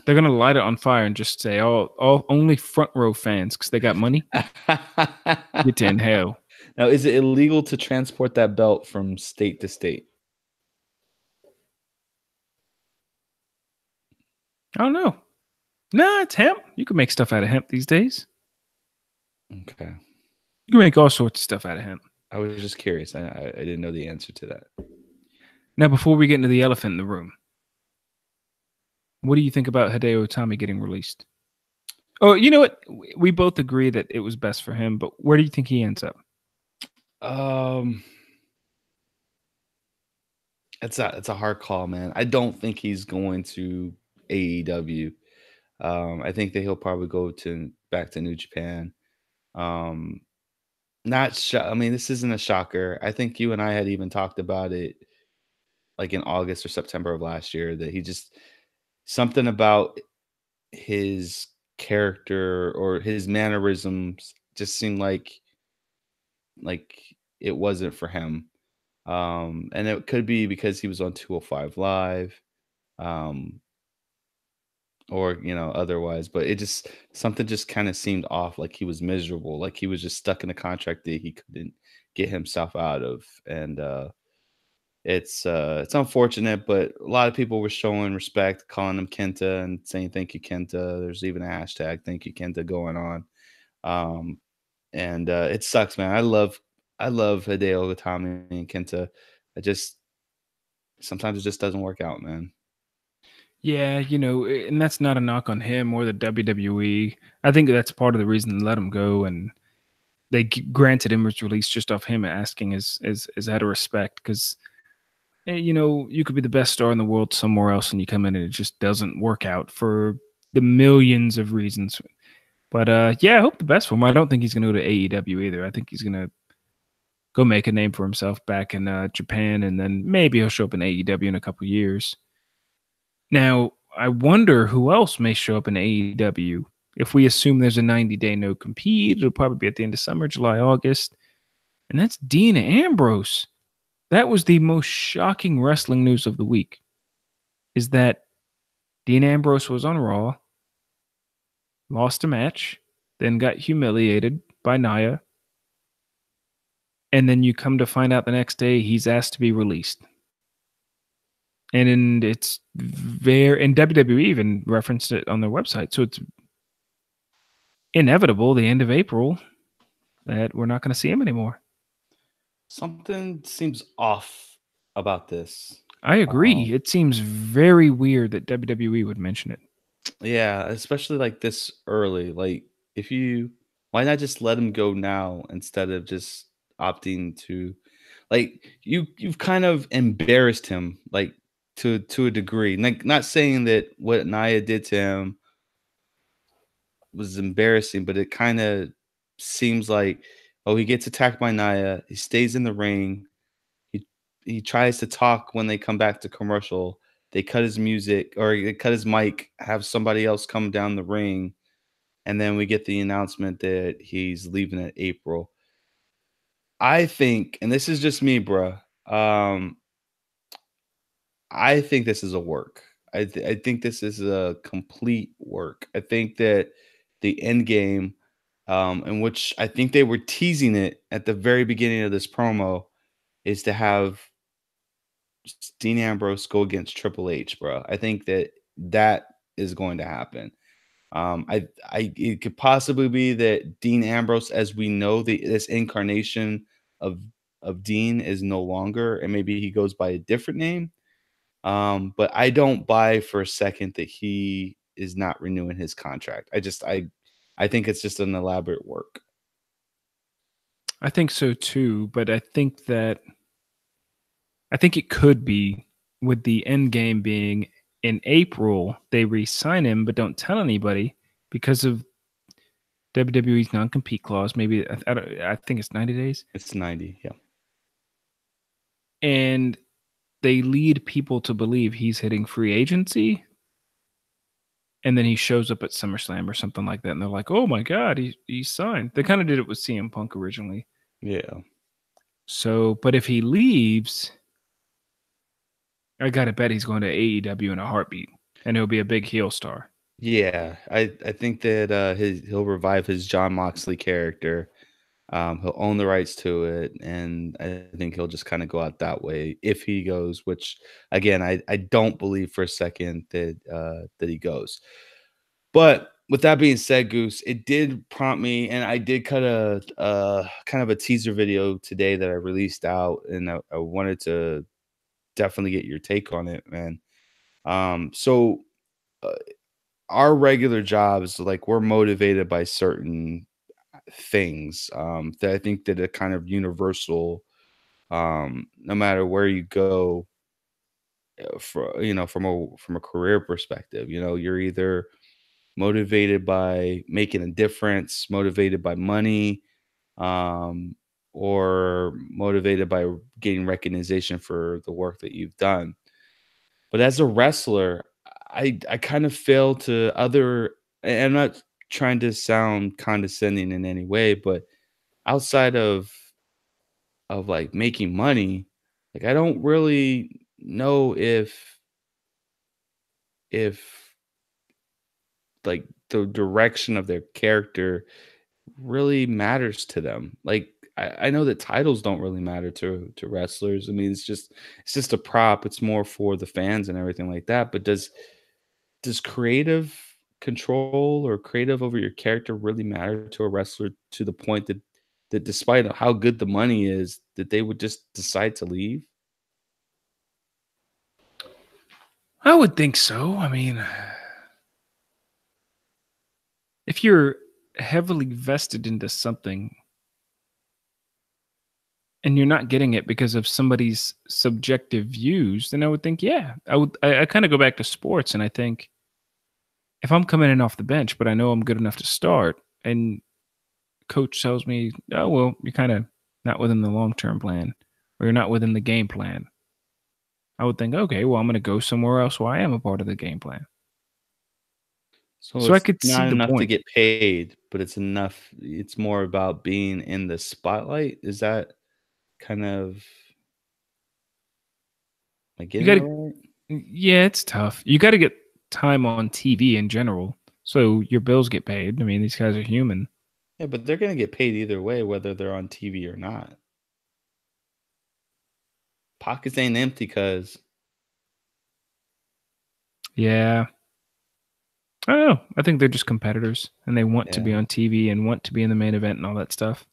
They're gonna light it on fire and just say all only front row fans because they got money get to in hell. Now, is it illegal to transport that belt from state to state? I don't know. Nah, it's hemp. You can make stuff out of hemp these days. Okay. You can make all sorts of stuff out of hemp. I was just curious. I didn't know the answer to that. Now, before we get into the elephant in the room, what do you think about Hideo Itami getting released? Oh, you know what? We both agree that it was best for him, but where do you think he ends up? Um, it's a hard call, man. I don't think he's going to AEW. I think that he'll probably go to back to New Japan. Um, I mean, this isn't a shocker. I think you and I had even talked about it like in August or September of last year that he just something about his character or his mannerisms just seemed like it wasn't for him. And it could be because he was on 205 Live, um, or otherwise, but it just something just kind of seemed off, like he was miserable, like he was just stuck in a contract that he couldn't get himself out of. And it's unfortunate, but a lot of people were showing respect, calling him Kenta and saying thank you, Kenta. There's even a hashtag thank you, Kenta going on. Um, and it sucks, man. I love Hideo Itami and Kenta. I just sometimes it just doesn't work out, man. Yeah, and that's not a knock on him or the WWE. I think that's part of the reason they let him go, and they granted him his release just off him asking is out of respect because you could be the best star in the world somewhere else and you come in and it just doesn't work out for the millions of reasons. But yeah, I hope the best for him. I don't think he's going to go to AEW either. I think he's going to go make a name for himself back in Japan, and then maybe he'll show up in AEW in a couple years. Now, I wonder who else may show up in AEW. If we assume there's a 90-day no compete, it'll probably be at the end of summer, July, August. And that's Dean Ambrose. That was the most shocking wrestling news of the week. Is that Dean Ambrose was on Raw, lost a match, then got humiliated by Nia, and then you come to find out the next day he's asked to be released. And it's and WWE even referenced it on their website. So it's inevitable, the end of April, that we're not going to see him anymore. Something seems off about this. I agree. It seems very weird that WWE would mention it. Yeah, especially like this early. Like, why not just let him go now instead of just opting to, like, you've kind of embarrassed him, like to a degree. Like, not saying that what Nia did to him was embarrassing, but it kind of seems like, oh, he gets attacked by Nia, he stays in the ring, he tries to talk when they come back to commercial. They cut his music or they cut his mic, have somebody else come down the ring, and then we get the announcement that he's leaving in April. I think, and this is just me, bruh. I think this is a work. I think this is a complete work. I think that the end game, in which I think they were teasing it at the very beginning of this promo, is to have Dean Ambrose go against Triple H, bro. I think that is going to happen. It could possibly be that Dean Ambrose, as we know, this incarnation of Dean is no longer, and maybe he goes by a different name. But I don't buy for a second that he is not renewing his contract. I think it's just an elaborate work. I think so too, but I think it could be, with the end game being in April, they re-sign him but don't tell anybody because of WWE's non-compete clause. Maybe I think it's 90 days. It's 90, yeah. And they lead people to believe he's hitting free agency, and then he shows up at SummerSlam or something like that, and they're like, "Oh my God, he's signed." They kind of did it with CM Punk originally. Yeah. So, but if he leaves, I gotta bet he's going to AEW in a heartbeat, and he'll be a big heel star. Yeah, I think that he'll revive his John Moxley character. He'll own the rights to it, and I think he'll just kind of go out that way if he goes. Which, again, I don't believe for a second that he goes. But with that being said, Goose, it did prompt me, and I did cut a kind of a teaser video today that I released out, and I wanted to definitely get your take on it, man. So our regular jobs, like, we're motivated by certain things that I think that are kind of universal, no matter where you go, from a career perspective. You're either motivated by making a difference, motivated by money, um, or motivated by getting recognition for the work that you've done. But as a wrestler, I kind of fail to other and I'm not trying to sound condescending in any way, but outside of like making money, like, I don't really know if like the direction of their character really matters to them. Like, I know that titles don't really matter to wrestlers. I mean, it's just a prop. It's more for the fans and everything like that. But does creative control or creative over your character really matter to a wrestler to the point that that despite how good the money is, that they would just decide to leave? I would think so. I mean, if you're heavily vested into something and you're not getting it because of somebody's subjective views, then I would think, yeah, I would. I kind of go back to sports, and I think if I'm coming in off the bench, but I know I'm good enough to start, and coach tells me, oh, well, you're kind of not within the long-term plan, or you're not within the game plan, I would think, okay, well, I'm going to go somewhere else where I am a part of the game plan. So So I it's could see not the enough to point. get paid, but it's more about being in the spotlight? Is that kind of am I You getting got that to, right? yeah, it's tough. You got to get time on TV in general, so your bills get paid. I mean, these guys are human. Yeah, but they're gonna get paid either way, whether they're on TV or not. Pockets ain't empty, cuz. Yeah, I don't know. I think they're just competitors, and they want to be Yeah. on TV and want to be in the main event and all that stuff.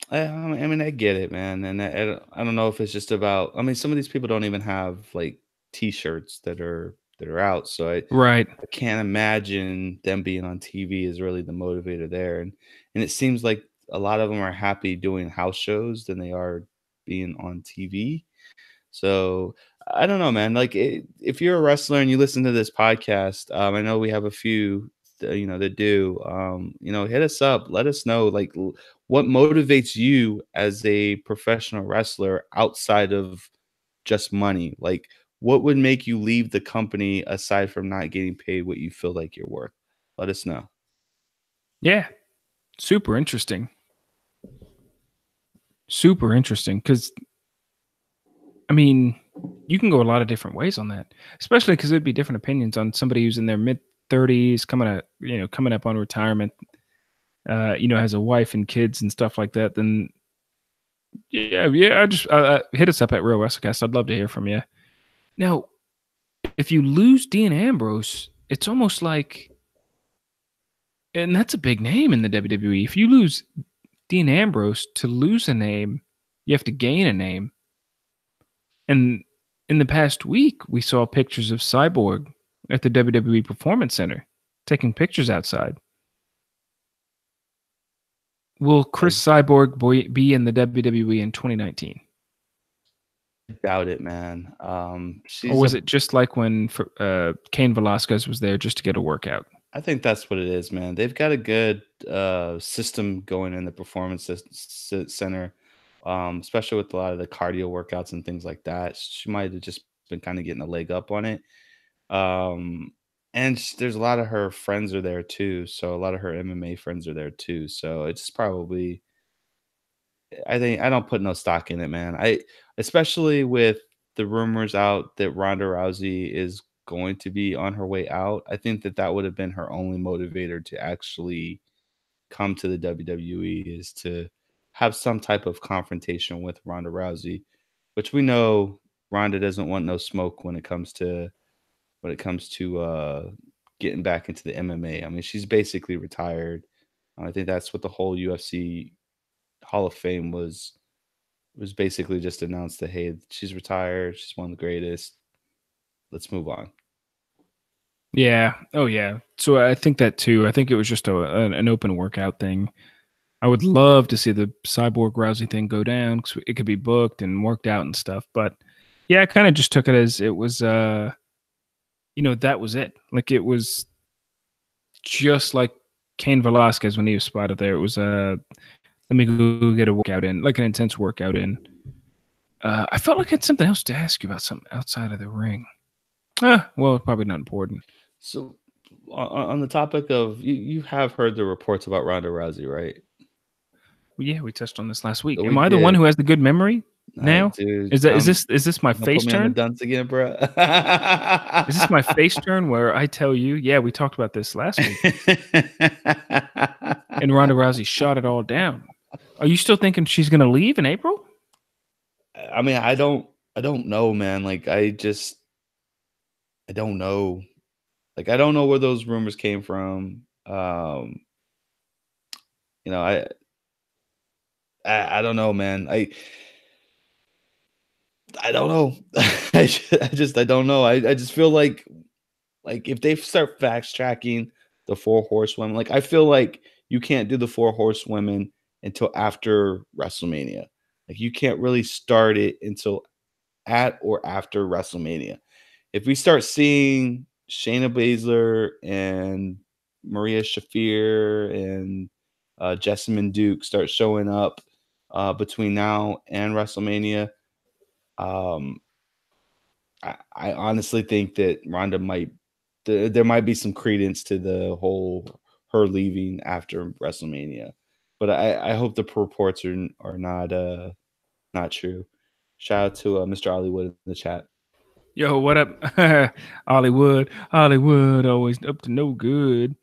I mean, I get it, man, and I don't know if it's just about. I mean, some of these people don't even have like T-shirts that are out, so Right. I can't imagine them being on TV is really the motivator there, and it seems like a lot of them are happy doing house shows than they are being on TV. So I don't know, man. Like, if you're a wrestler and you listen to this podcast, I know we have a few, that do. Hit us up. Let us know, like, what motivates you as a professional wrestler outside of just money. Like, what would make you leave the company aside from not getting paid what you feel like you're worth? Let us know. Yeah. Super interesting. Super interesting. Because, I mean, you can go a lot of different ways on that, especially because there'd be different opinions on somebody who's in their mid 30s, coming up on retirement, has a wife and kids and stuff like that. Then, yeah, I just hit us up at Real WrestleCast. I'd love to hear from you. Now, if you lose Dean Ambrose, it's almost like, and that's a big name in the WWE. If you lose Dean Ambrose, to lose a name, you have to gain a name. And in the past week, we saw pictures of Cyborg at the WWE Performance Center taking pictures outside. Will I Chris Cyborg be in the WWE in 2019? doubt it, man. Or was it just like when Cain Velasquez was there just to get a workout? I think that's what it is, man. They've got a good system going in the center, especially with a lot of the cardio workouts and things like that. She might have just been kind of getting a leg up on it. Um, there's a lot of her friends are there too, so a lot of her MMA friends are there too. So it's probably I think I don't put no stock in it, man. Especially with the rumors out that Ronda Rousey is going to be on her way out. I think that would have been her only motivator to actually come to the WWE is to have some type of confrontation with Ronda Rousey, which we know Ronda doesn't want no smoke when it comes to getting back into the MMA. I mean, she's basically retired. I think that's what the whole UFC Hall of Fame was basically just announced that, hey, she's retired. She's one of the greatest. Let's move on. Yeah. Oh, yeah. So I think that too. I think it was just an open workout thing. I would love to see the Cyborg Rousey thing go down because it could be booked and worked out and stuff. But yeah, I kind of just took it as it was, that was it. Like it was just like Cain Velasquez when he was spotted there. It was, let me go get a workout in, like an intense workout in. I felt like I had something else to ask you about, something outside of the ring. Well, probably not important. So, on the topic of you have heard the reports about Ronda Rousey, right? Well, yeah, we touched on this last week. So we Am I the one did. who has the good memory now? Dude, Is this my don't put face me on the turn? dunce again, bro. Is this my face turn where I tell you, yeah, we talked about this last week, and Ronda Rousey shot it all down? Are you still thinking she's going to leave in April? I mean, I don't know, man. Like, I don't know. Like, I don't know where those rumors came from. You know, I don't know, man. I don't know. I don't know. I just feel like if they start fast tracking the four horsewomen, like I feel like you can't do the four horsewomen until after WrestleMania. Like you can't really start it until at or after WrestleMania. If we start seeing Shayna Baszler and Maria Shafir and Jessamine Duke start showing up between now and WrestleMania, um, I honestly think that Ronda might there might be some credence to the whole her leaving after WrestleMania, but I hope the reports are not true. Shout out to Mr. Hollywood in the chat. Yo, what up? Hollywood. Hollywood, always up to no good.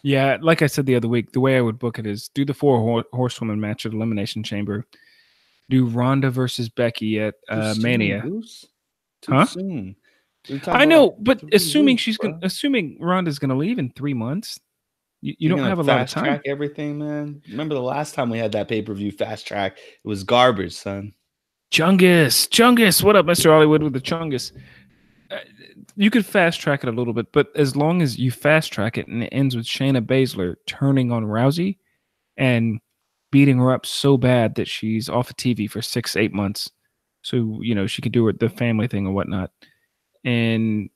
Yeah, like I said the other week, the way I would book it is do the four horsewoman match at Elimination Chamber. Do Ronda versus Becky at Mania. Goose? Too Huh? soon. I know, but 3 assuming weeks, bro. assuming Ronda's gonna leave in 3 months, you You're don't gonna have a lot of fast time. track everything, man. Remember the last time we had that pay-per-view fast track? It was garbage, son. Chungus, what up, Mr. Hollywood with the Chungus? You could fast track it a little bit, but as long as you fast track it and it ends with Shayna Baszler turning on Rousey and beating her up so bad that she's off of TV for 6-8 months, so she could do the family thing or whatnot, and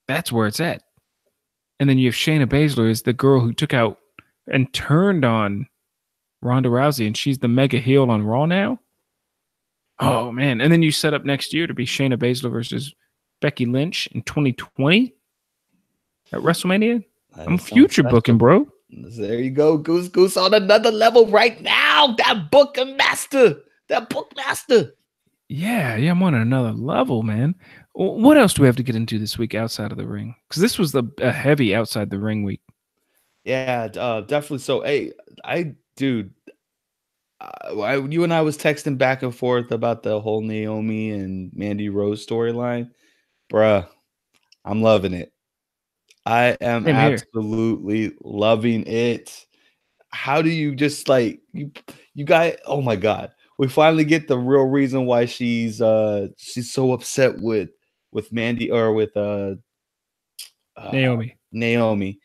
that's where it's at. And then you have Shayna Baszler as the girl who took out and turned on Ronda Rousey, and she's the mega heel on Raw now. Oh man! And then you set up next year to be Shayna Baszler versus Becky Lynch in 2020 at WrestleMania. I'm future booking, bro. There you go, Goose on another level right now. That booking master, Yeah, I'm on another level, man. What else do we have to get into this week outside of the ring? Because this was a heavy outside the ring week. Yeah, definitely. So, hey, dude, you and I was texting back and forth about the whole Naomi and Mandy Rose storyline, bruh. I'm loving it. I am Same here. absolutely loving it. How do you just like you guys? Oh my god, we finally get the real reason why she's so upset with Mandy or with Naomi,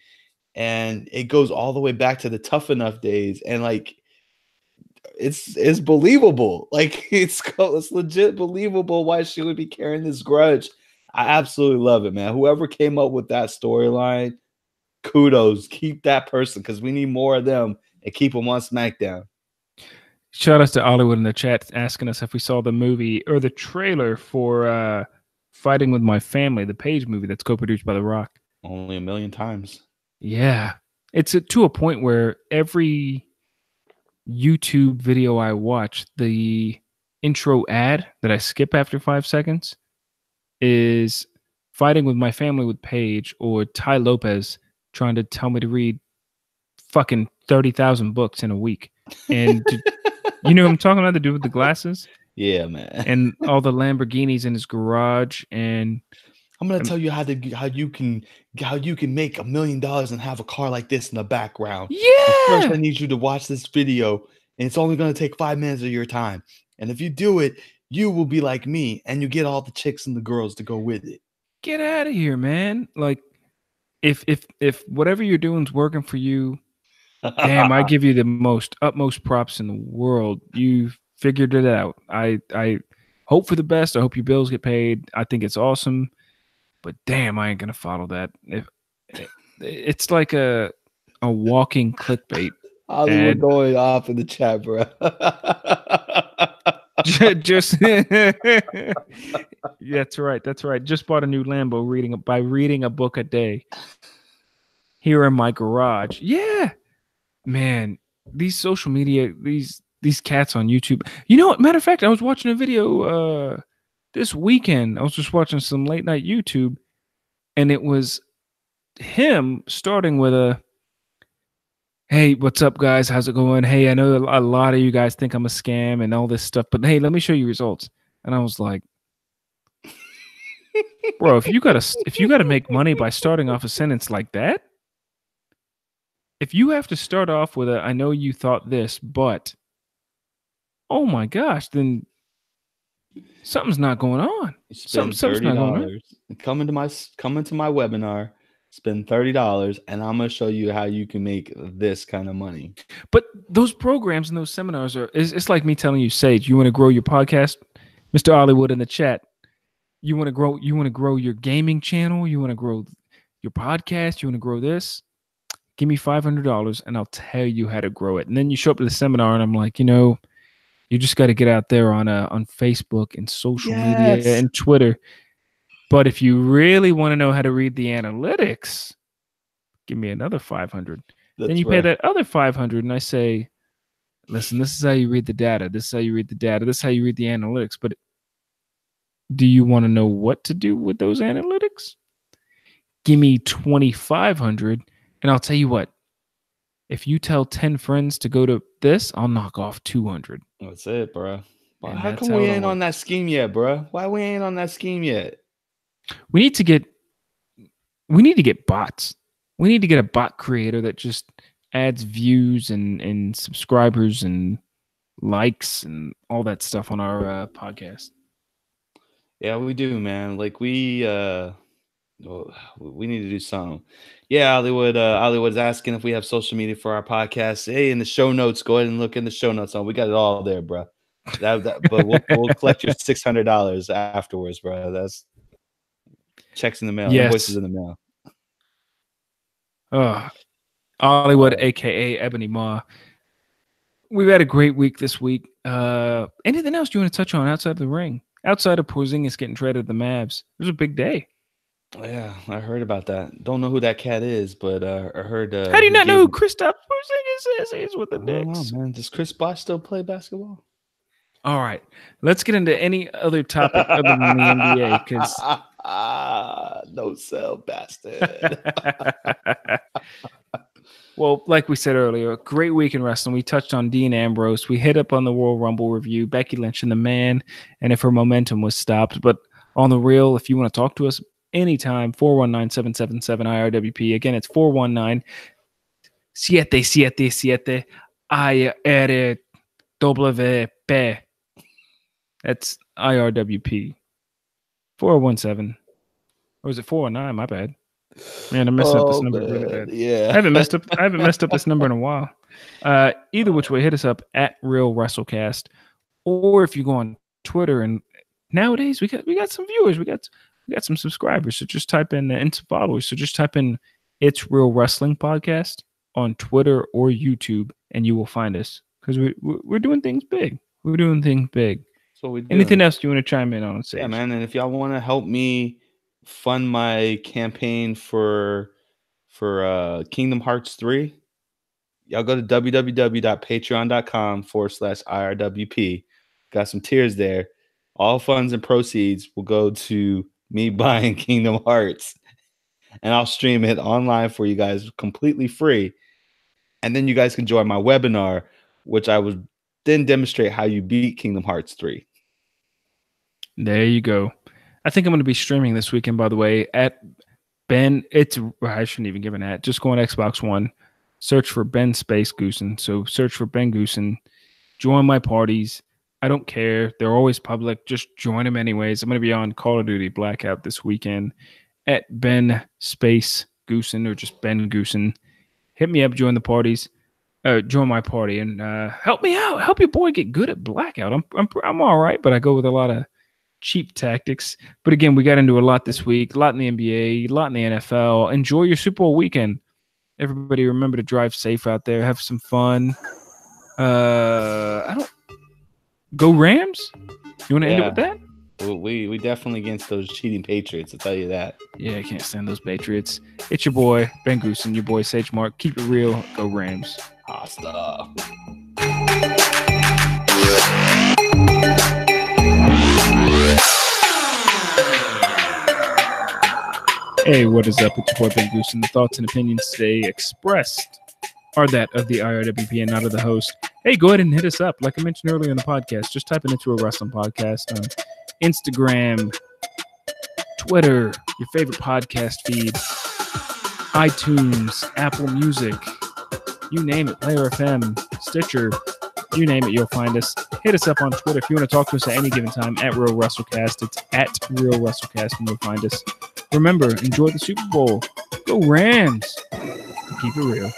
and it goes all the way back to the Tough Enough days, and like it's believable. Like it's legit believable why she would be carrying this grudge. I absolutely love it, man. Whoever came up with that storyline, kudos. Keep that person because we need more of them and keep them on SmackDown. Shout out to Hollywood in the chat asking us if we saw the movie or the trailer for Fighting with My Family, the Page movie that's co-produced by The Rock. Only 1,000,000 times. Yeah. It's to a point where every YouTube video I watch, the intro ad that I skip after 5 seconds is Fighting with My Family with Paige or Ty Lopez trying to tell me to read fucking 30,000 books in a week. And you know what I'm talking about? The dude with the glasses? Yeah, man. And all the Lamborghinis in his garage. And I'm gonna tell you how you can make $1 million and have a car like this in the background. Yeah. But first, I need you to watch this video, and it's only gonna take 5 minutes of your time. And if you do it, you will be like me, and you get all the chicks and the girls to go with it. Get out of here, man! Like, if whatever you're doing is working for you, damn, I give you the utmost props in the world. You figured it out. I hope for the best. I hope your bills get paid. I think it's awesome. But damn, I ain't gonna follow that. It's like a walking clickbait. Hollywood going off in the chat, bro. Just that's right. Just bought a new Lambo reading a book a day. Here in my garage. Yeah. Man, these social media, these cats on YouTube. You know what? Matter of fact, I was watching a video this weekend. I was just watching some late night YouTube, and it was him starting with a, "Hey, what's up, guys? How's it going? Hey, I know a lot of you guys think I'm a scam and all this stuff, but hey, let me show you results." And I was like, bro, if you gotta make money by starting off a sentence like that, if you have to start off with I know you thought this, but oh my gosh, then something's not going on. You spend $30 and come into my webinar, spend $30, and I'm gonna show you how you can make this kind of money. But those programs and those seminars it's like me telling you, Sage, you want to grow your podcast, Mr. Hollywood in the chat. You want to grow your gaming channel, you want to grow your podcast, you want to grow this. Give me $500 and I'll tell you how to grow it. And then you show up to the seminar and I'm like, you just got to get out there on Facebook and social media and Twitter. But if you really want to know how to read the analytics, give me another $500. Then you pay that other $500 and I say, listen, this is how you read the data. This is how you read the data. This is how you read the analytics. But do you want to know what to do with those analytics? Give me $2,500 and I'll tell you what. If you tell 10 friends to go to this, I'll knock off 200. That's it, bro. How come we ain't on that scheme yet, bro? Why we ain't on that scheme yet? We need to get bots. We need to get a bot creator that just adds views and subscribers and likes and all that stuff on our podcast. Yeah, we do, man. Like we need to do something. Yeah, Hollywood's asking if we have social media for our podcast. Hey, in the show notes, go ahead and look in the show notes. We got it all there, bro. But we'll collect your $600 afterwards, bro. That's checks in the mail, invoices in the mail. Hollywood, aka Ebony Ma. We've had a great week this week. Anything else you want to touch on outside of the ring? Outside of Porzingis getting traded to the Mavs, it was a big day. Yeah, I heard about that. Don't know who that cat is, but I heard. How do you not know who Kristaps Porzingis is? He's with the Knicks. Man, does Chris Bosh still play basketball? All right, let's get into any other topic other than the NBA. Because no sell, bastard. Well, like we said earlier, great week in wrestling. We touched on Dean Ambrose. We hit up on the Royal Rumble review, Becky Lynch and the Man, and if her momentum was stopped. But on the real, if you want to talk to us anytime, 419-777-IRWP. Again, it's 419-777-IRWP. That's IRWP. 417. Or was it 419? My bad. Man, I'm messing up this number really bad. Yeah. I haven't messed up this number in a while. Either which way, hit us up at Real WrestleCast. Or if you go on Twitter, and nowadays we got some viewers, we got some subscribers. So just type in and some followers. So just type in It's Real Wrestling Podcast on Twitter or YouTube, and you will find us. Because we're doing things big. We're doing things big. So we do. Anything else you want to chime in on? Sage? Yeah, man. And if y'all want to help me fund my campaign for Kingdom Hearts 3, y'all go to www.patreon.com/IRWP. Got some tiers there. All funds and proceeds will go to me buying Kingdom Hearts, and I'll stream it online for you guys completely free. And then you guys can join my webinar, which I would then demonstrate how you beat Kingdom Hearts 3. There you go. I think I'm going to be streaming this weekend, by the way, at Ben. I shouldn't even give an ad. Just go on Xbox One, search for Ben Space Goosen. So search for Ben Goosen. Join my parties. I don't care. They're always public. Just join them anyways. I'm going to be on Call of Duty Blackout this weekend at Ben Space Goosen, or just Ben Goosen. Hit me up. Join the parties. Join my party and help me out. Help your boy get good at Blackout. I'm all right, but I go with a lot of cheap tactics. But again, we got into a lot this week, a lot in the NBA, a lot in the NFL. Enjoy your Super Bowl weekend. Everybody remember to drive safe out there. Have some fun. Go Rams? You want to end it with that? We definitely against those cheating Patriots, I'll tell you that. Yeah, I can't stand those Patriots. It's your boy, Ben Goosen, your boy, Sage Mark. Keep it real. Go Rams. Hasta. Hey, what is up? It's your boy Ben Goose, and the thoughts and opinions today expressed are that of the IRWP and not of the host. Hey, go ahead and hit us up. Like I mentioned earlier in the podcast, just type in Into a Wrestling Podcast on Instagram, Twitter, your favorite podcast feed, iTunes, Apple Music, you name it, Player FM, Stitcher. You name it, you'll find us. Hit us up on Twitter if you want to talk to us at any given time at Real WrestleCast. It's at Real WrestleCast and you'll find us. Remember, enjoy the Super Bowl. Go Rams. Keep it real.